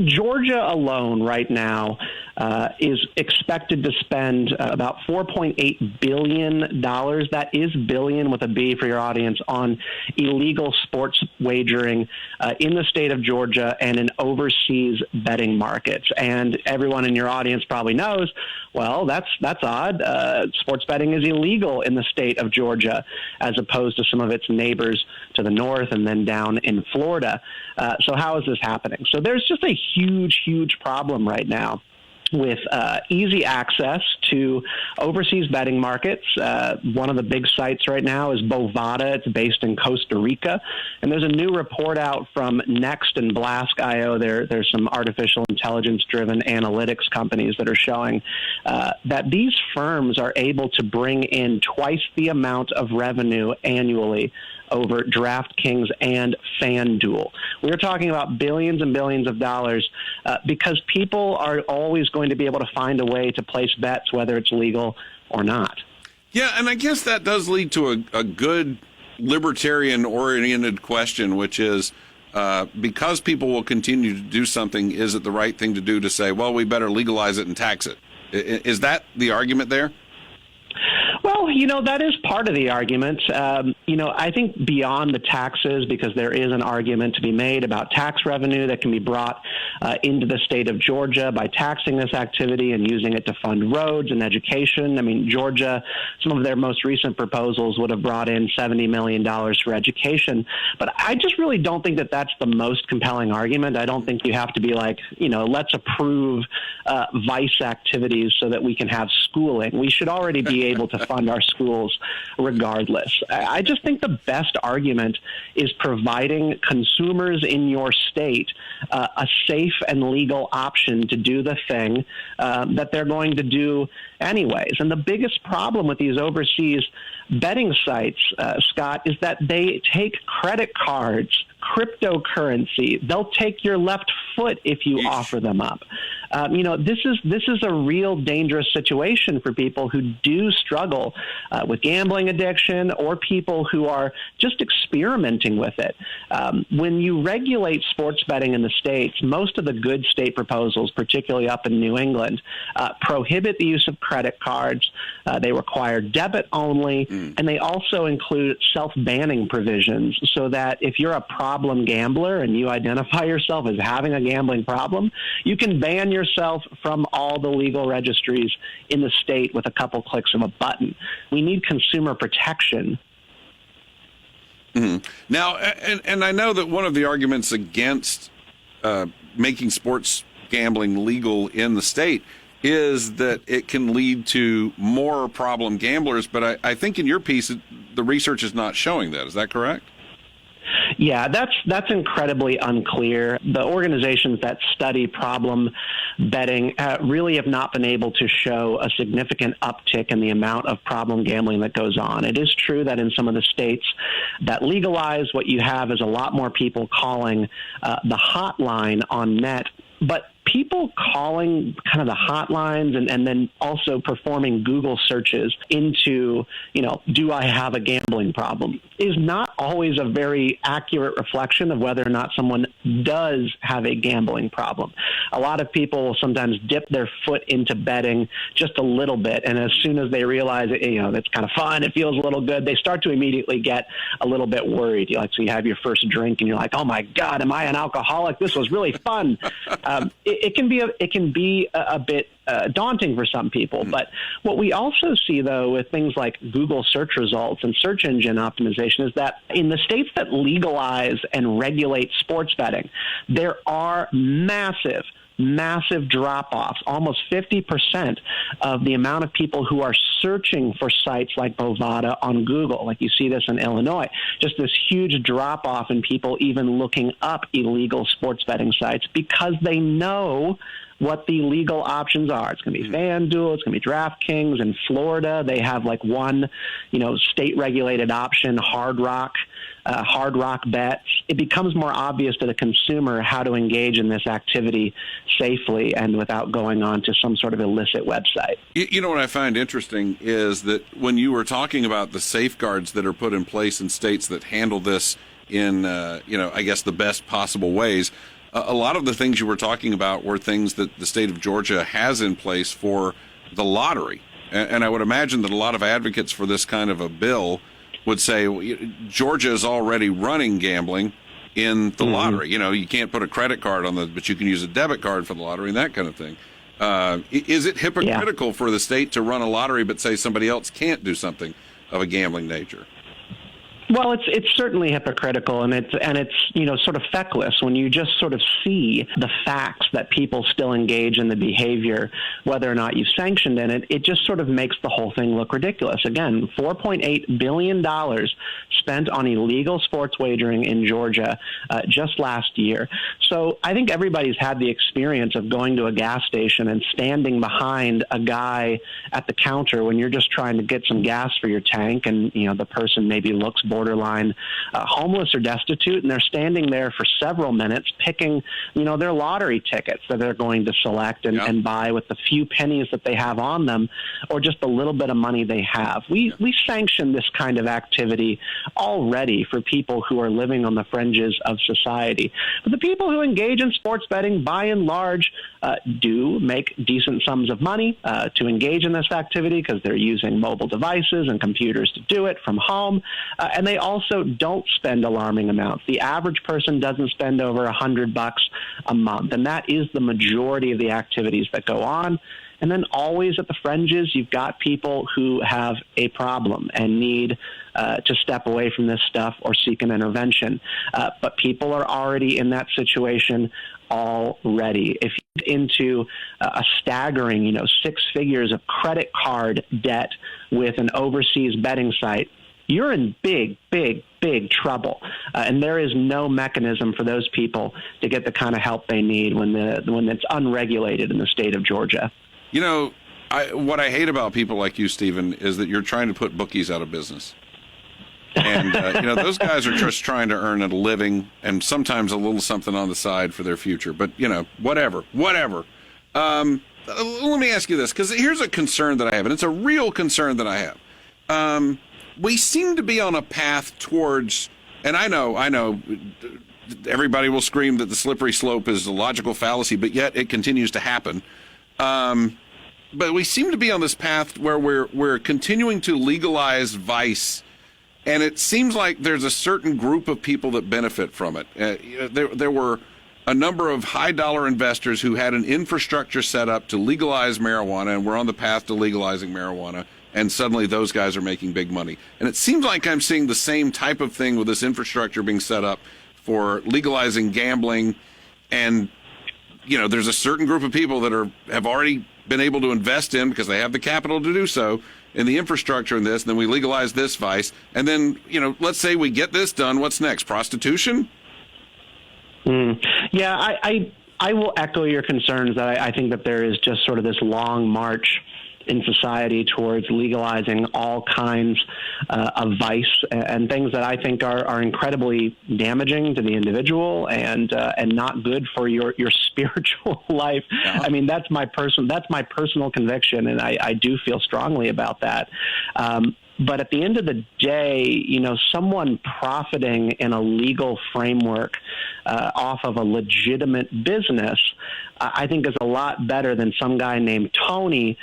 Georgia alone right now is expected to spend about $4.8 billion. That is billion with a B for your audience on illegal sports wagering in the state of Georgia and in overseas betting markets. And everyone in your audience probably knows, well, that's odd. Sports betting is illegal in the state of Georgia as opposed to some of its neighbors to the north and then down in Florida. So how is this happening? So there's just a huge problem right now with easy access to overseas betting markets. One of the big sites right now is Bovada. It's based in Costa Rica. And there's a new report out from Next and Blask.io. There's some artificial intelligence-driven analytics companies that are showing that these firms are able to bring in twice the amount of revenue annually over DraftKings and FanDuel. We're talking about billions and billions of dollars because people are always going to be able to find a way to place bets, whether it's legal or not. Yeah, and I guess that does lead to a good libertarian-oriented question, which is, because people will continue to do something, is it the right thing to do to say, well, we better legalize it and tax it? Is that the argument there? Well, that is part of the argument. I think beyond the taxes, because there is an argument to be made about tax revenue that can be brought into the state of Georgia by taxing this activity and using it to fund roads and education. I mean, Georgia, some of their most recent proposals would have brought in $70 million for education. But I just really don't think that that's the most compelling argument. I don't think you have to be like, let's approve vice activities so that we can have schooling. We should already be able to fund our schools regardless. I just think the best argument is providing consumers in your state a safe and legal option to do the thing that they're going to do anyways. And the biggest problem with these overseas betting sites, Scott, is that they take credit cards, cryptocurrency. They'll take your left foot if you offer them up. This is a real dangerous situation for people who do struggle with gambling addiction or people who are just experimenting with it. When you regulate sports betting in the states, most of the good state proposals, particularly up in New England, prohibit the use of credit cards. They require debit only, and they also include self-banning provisions so that if you're a problem gambler and you identify yourself as having a gambling problem, you can ban yourself from all the legal registries in the state with a couple clicks of a button. We need consumer protection. Mm-hmm. Now, and I know that one of the arguments against making sports gambling legal in the state is that it can lead to more problem gamblers, but I think in your piece, the research is not showing that. Is that correct? Yeah, that's incredibly unclear. The organizations that study problem betting really have not been able to show a significant uptick in the amount of problem gambling that goes on. It is true that in some of the states that legalize, what you have is a lot more people calling the hotline on net. But people calling kind of the hotlines and then also performing Google searches into, do I have a gambling problem, is not always a very accurate reflection of whether or not someone does have a gambling problem. A lot of people will sometimes dip their foot into betting just a little bit, and as soon as they realize it's kind of fun, it feels a little good, they start to immediately get a little bit worried. So you have your first drink and you're like, oh my God, am I an alcoholic? This was really fun. It can be a bit daunting for some people. But what we also see, though, with things like Google search results and search engine optimization is that in the states that legalize and regulate sports betting, there are massive drop-offs, almost 50% of the amount of people who are searching for sites like Bovada on Google. Like you see this in Illinois, just this huge drop-off in people even looking up illegal sports betting sites because they know what the legal options are. It's going to be FanDuel, it's going to be DraftKings. In Florida, they have like one, state-regulated option, Hard Rock bets. It becomes more obvious to the consumer how to engage in this activity safely and without going on to some sort of illicit website. You know what I find interesting is that when you were talking about the safeguards that are put in place in states that handle this in, I guess the best possible ways, a lot of the things you were talking about were things that the state of Georgia has in place for the lottery. And I would imagine that a lot of advocates for this kind of a bill would say, Georgia is already running gambling in the lottery. You can't put a credit card on but you can use a debit card for the lottery and that kind of thing. Is it hypocritical for the state to run a lottery but say somebody else can't do something of a gambling nature? Well, it's certainly hypocritical, and it's sort of feckless when you just sort of see the facts that people still engage in the behavior, whether or not you've sanctioned it. It just sort of makes the whole thing look ridiculous. Again, $4.8 billion spent on illegal sports wagering in Georgia just last year. So I think everybody's had the experience of going to a gas station and standing behind a guy at the counter when you're just trying to get some gas for your tank, and the person maybe looks borderline homeless or destitute, and they're standing there for several minutes picking, their lottery tickets that they're going to select and buy with the few pennies that they have on them, or just a little bit of money they have. We sanction this kind of activity already for people who are living on the fringes of society. But the people who engage in sports betting, by and large, do make decent sums of money to engage in this activity because they're using mobile devices and computers to do it from home. And they also don't spend alarming amounts. The average person doesn't spend over $100 a month, and that is the majority of the activities that go on. And then always at the fringes, you've got people who have a problem and need to step away from this stuff or seek an intervention. But people are already in that situation already. If you get into a staggering, 6 figures of credit card debt with an overseas betting site, you're in big, big, big trouble. And there is no mechanism for those people to get the kind of help they need when it's unregulated in the state of Georgia. What I hate about people like you, Stephen, is that you're trying to put bookies out of business. And, those guys are just trying to earn a living and sometimes a little something on the side for their future. But, whatever. Let me ask you this, because here's a concern that I have, and it's a real concern that I have. We seem to be on a path towards, and I know everybody will scream that the slippery slope is a logical fallacy, but yet it continues to happen. But we seem to be on this path where we're continuing to legalize vice, and it seems like there's a certain group of people that benefit from it. There were a number of high-dollar investors who had an infrastructure set up to legalize marijuana, and we're on the path to legalizing marijuana, and suddenly those guys are making big money. And it seems like I'm seeing the same type of thing with this infrastructure being set up for legalizing gambling, and there's a certain group of people that have already been able to invest in, because they have the capital to do so, in the infrastructure in this, and then we legalize this vice, and then, let's say we get this done, what's next? Prostitution? Yeah, I will echo your concerns that I think that there is just sort of this long march in society towards legalizing all kinds of vice and things that I think are incredibly damaging to the individual and not good for your spiritual life. Yeah. I mean, that's my personal conviction, and I do feel strongly about that. But at the end of the day, someone profiting in a legal framework off of a legitimate business, I think is a lot better than some guy named Tony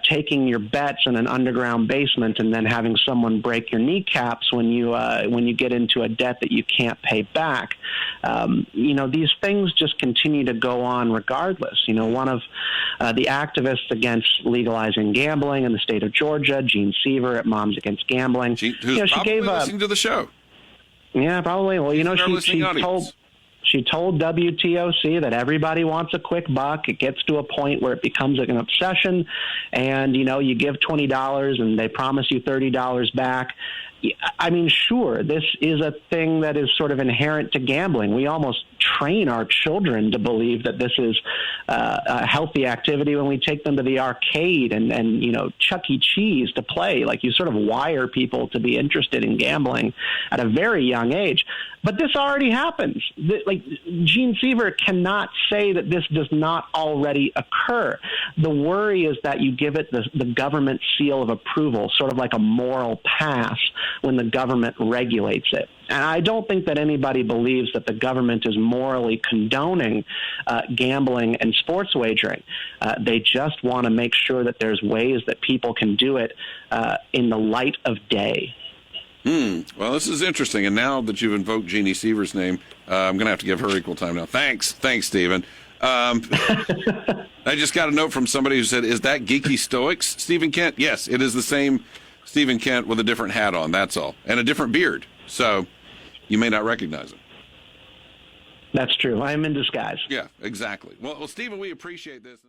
taking your bets in an underground basement and then having someone break your kneecaps when you get into a debt that you can't pay back. These things just continue to go on regardless. One of the activists against legalizing gambling in the state of Georgia, Jean Seaver at Moms Against Gambling, she gave listening to the show. Yeah, probably. Well, she told WTOC that everybody wants a quick buck. It gets to a point where it becomes an obsession, and you give $20 and they promise you $30 back. I mean, sure, this is a thing that is sort of inherent to gambling. We almost train our children to believe that this is a healthy activity when we take them to the arcade and Chuck E. Cheese to play. Like, you sort of wire people to be interested in gambling at a very young age. But this already happens. Like, Gene Seaver cannot say that this does not already occur. The worry is that you give it the government seal of approval, sort of like a moral pass, when the government regulates it. And I don't think that anybody believes that the government is morally condoning gambling and sports wagering. They just want to make sure that there's ways that people can do it in the light of day. Well, this is interesting. And now that you've invoked Jeannie Seaver's name, I'm going to have to give her equal time now. Thanks, Stephen. I just got a note from somebody who said, is that Geeky Stoics, Stephen Kent? Yes, it is the same Stephen Kent with a different hat on, that's all. And a different beard. So you may not recognize him. That's true. I am in disguise. Yeah, exactly. Well, Stephen, we appreciate this.